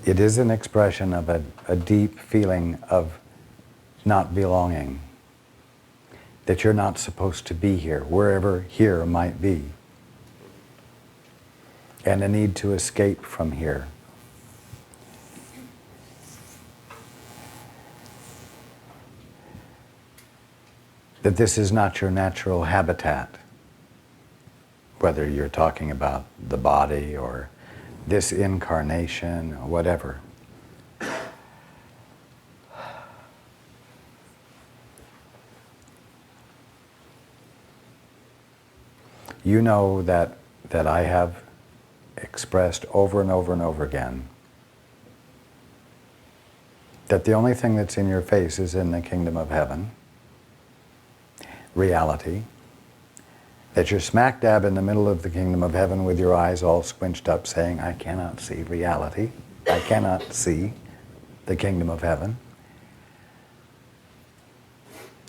It is an expression of a deep feeling of not belonging, that you're not supposed to be here, wherever here might be, and a need to escape from here. That this is not your natural habitat, whether you're talking about the body or this incarnation or whatever. You know that I have expressed over and over and over again that the only thing that's in your face is in the kingdom of heaven, reality, that you're smack dab in the middle of the kingdom of heaven with your eyes all squinched up saying, I cannot see reality, I cannot see the kingdom of heaven.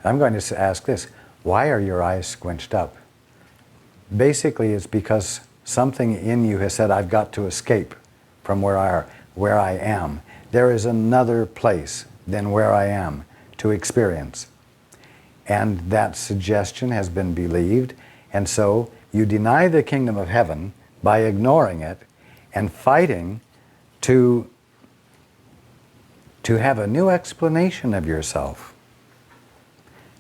I'm going to ask this, why are your eyes squinched up? Basically, it's because something in you has said, I've got to escape from where I am. There is another place than where I am to experience. And that suggestion has been believed, and so you deny the kingdom of heaven by ignoring it and fighting to have a new explanation of yourself,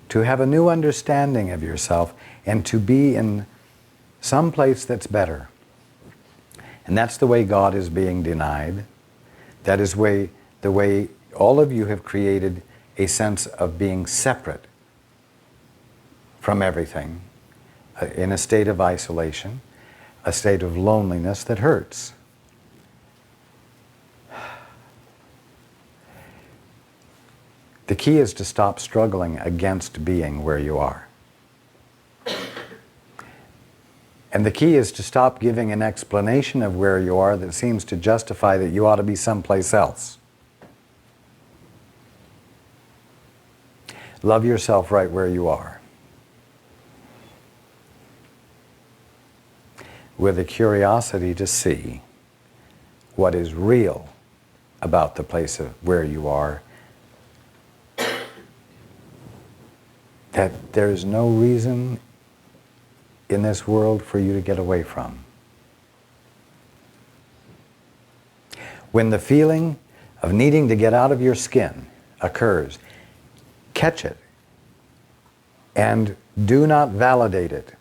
to have a new understanding of yourself, and to be in some place that's better. And that's the way God is being denied. That is the way all of you have created a sense of being separate from everything, in a state of isolation, a state of loneliness that hurts. The key is to stop struggling against being where you are. And the key is to stop giving an explanation of where you are that seems to justify that you ought to be someplace else. Love yourself right where you are, with a curiosity to see what is real about the place of where you are, that there is no reason in this world for you to get away from. When the feeling of needing to get out of your skin occurs, catch it and do not validate it,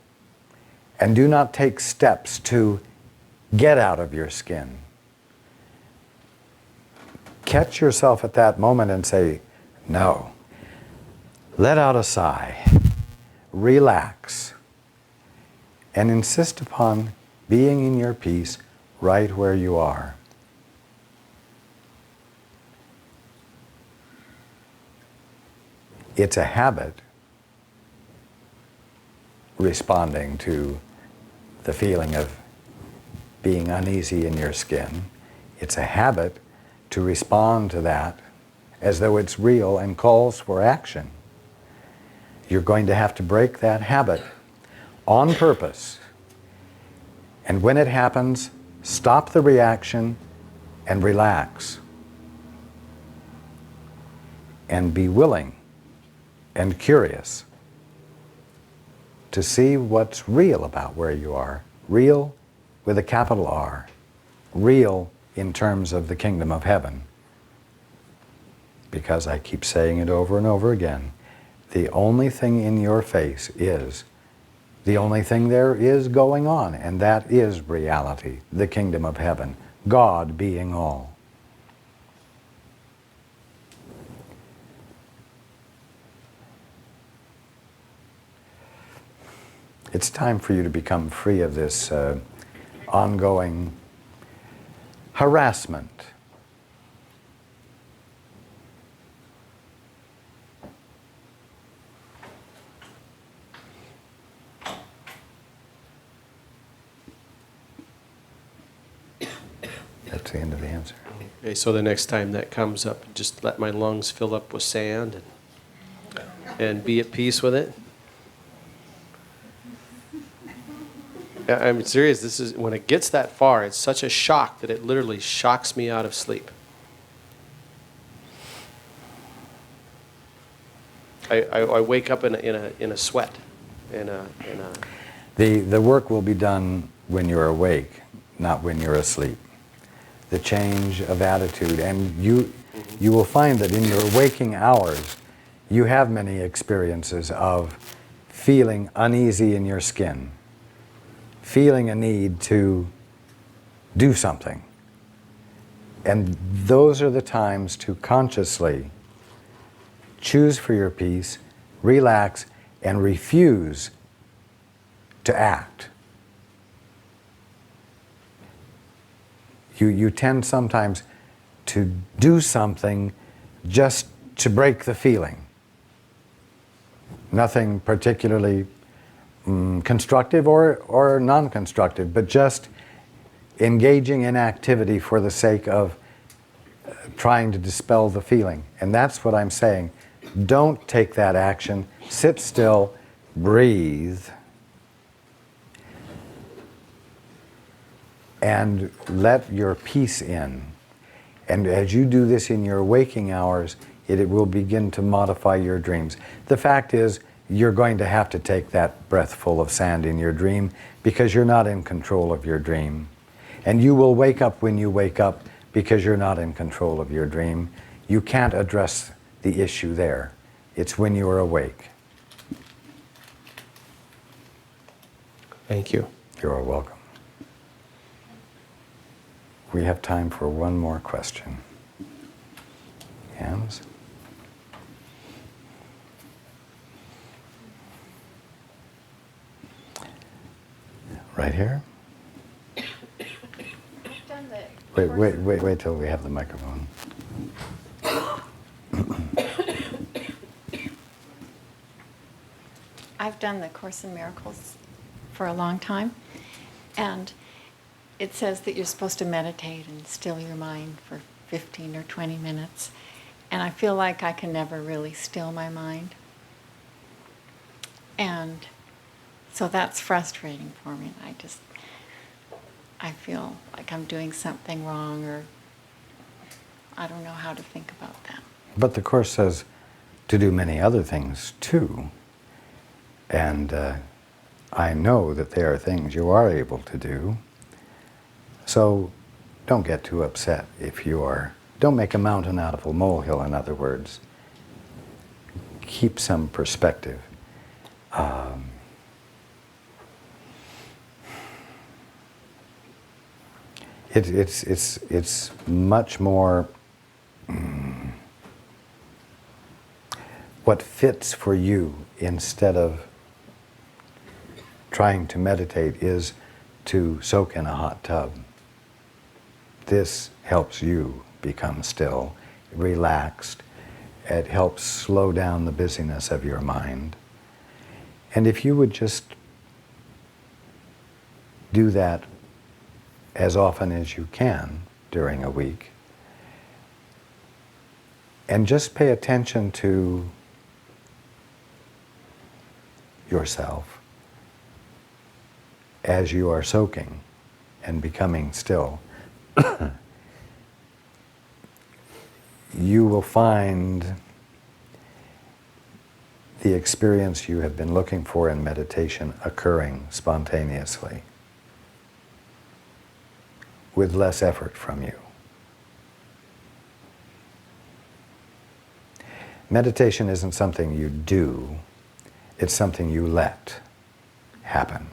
and do not take steps to get out of your skin. Catch yourself at that moment and say, no. Let out a sigh, relax, and insist upon being in your peace right where you are. It's a habit responding to the feeling of being uneasy in your skin. It's a habit to respond to that as though it's real and calls for action. You're going to have to break that habit on purpose. And when it happens, stop the reaction and relax. And be willing and curious to see what's real about where you are. Real with a capital R. Real in terms of the kingdom of heaven. Because I keep saying it over and over again, the only thing in your face is the only thing there is going on, and that is reality, the kingdom of heaven, God being all. It's time for you to become free of this ongoing harassment. That's the end of the answer. Okay, so the next time that comes up, just let my lungs fill up with sand and be at peace with it. I'm serious. This is when it gets that far, it's such a shock that it literally shocks me out of sleep. I wake up in a sweat, The work will be done when you're awake, not when you're asleep. The change of attitude, and you will find that in your waking hours, you have many experiences of feeling uneasy in your skin, feeling a need to do something. And those are the times to consciously choose for your peace, relax, and refuse to act. You tend sometimes to do something just to break the feeling. Nothing particularly constructive or non-constructive, but just engaging in activity for the sake of trying to dispel the feeling. And that's what I'm saying. Don't take that action. Sit still, breathe, and let your peace in. And as you do this in your waking hours, it will begin to modify your dreams. The fact is, you're going to have to take that breath full of sand in your dream because you're not in control of your dream. And you will wake up when you wake up because you're not in control of your dream. You can't address the issue there. It's when you are awake. Thank you. You're welcome. We have time for one more question. Yams? Right here? Wait till we have the microphone. I've done the Course in Miracles for a long time, and it says that you're supposed to meditate and still your mind for 15 or 20 minutes, and I feel like I can never really still my mind. And so that's frustrating for me. I feel like I'm doing something wrong, or I don't know how to think about that. But the Course says to do many other things too. And I know that there are things you are able to do. So don't get too upset if you are. Don't make a mountain out of a molehill, in other words. Keep some perspective. It's much more what fits for you. Instead of trying to meditate is to soak in a hot tub. This helps you become still, relaxed. It helps slow down the busyness of your mind. And if you would just do that as often as you can during a week, and just pay attention to yourself as you are soaking and becoming still, you will find the experience you have been looking for in meditation occurring spontaneously, with less effort from you. Meditation isn't something you do, it's something you let happen.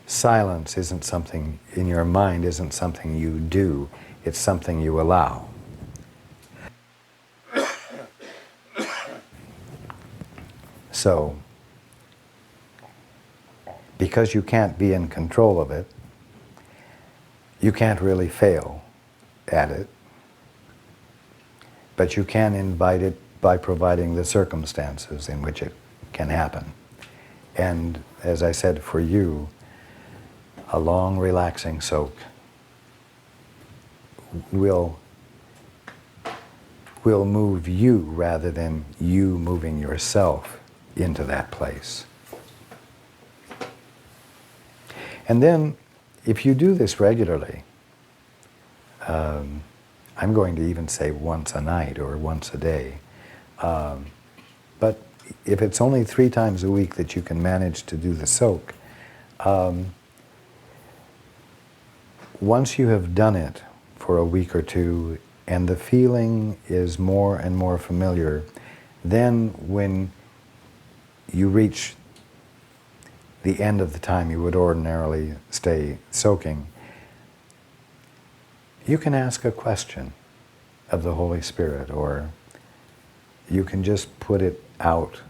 Silence isn't something in your mind, isn't something you do, it's something you allow. So, because you can't be in control of it, you can't really fail at it, but you can invite it by providing the circumstances in which it can happen. And as I said, for you, a long relaxing soak will move you rather than you moving yourself into that place. And then, if you do this regularly, I'm going to even say once a night or once a day, But if it's only 3 times a week that you can manage to do the soak, once you have done it for a week or two and the feeling is more and more familiar, then when you reach the end of the time you would ordinarily stay soaking, you can ask a question of the Holy Spirit, or you can just put it out,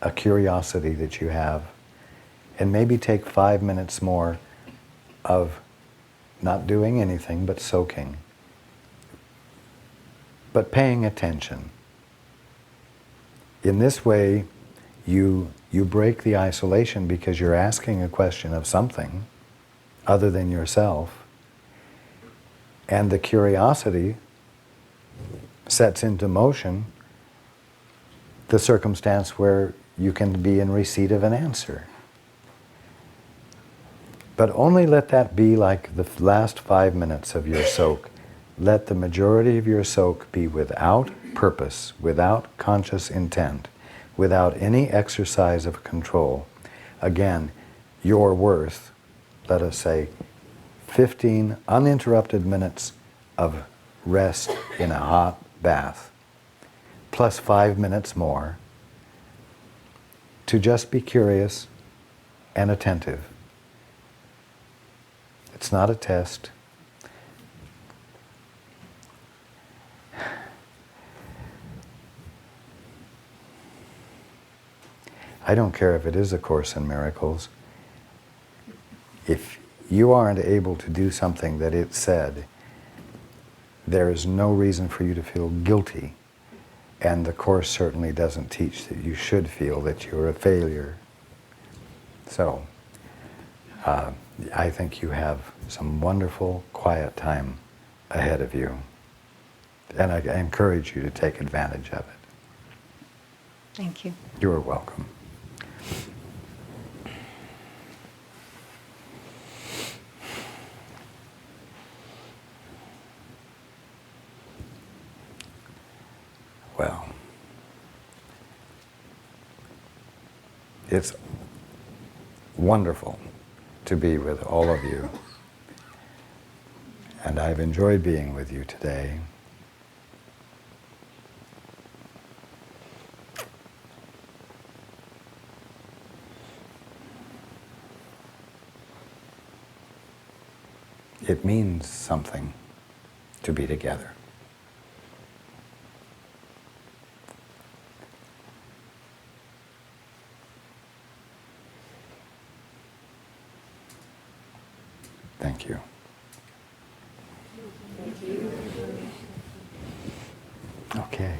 a curiosity that you have, and maybe take 5 minutes more of not doing anything but soaking, but paying attention. In this way, you break the isolation because you're asking a question of something other than yourself, and the curiosity sets into motion the circumstance where you can be in receipt of an answer. But only let that be like the last 5 minutes of your soak. Let the majority of your soak be without purpose, without conscious intent, without any exercise of control. Again, your worth, let us say, 15 uninterrupted minutes of rest in a hot bath, plus 5 minutes more to just be curious and attentive. It's not a test. I don't care if it is a Course in Miracles. If you aren't able to do something that it said, there is no reason for you to feel guilty. And the Course certainly doesn't teach that you should feel that you're a failure. So, I think you have some wonderful, quiet time ahead of you. And I encourage you to take advantage of it. Thank you. You are welcome. Well, it's wonderful to be with all of you. And I've enjoyed being with you today. It means something to be together. Thank you. Okay.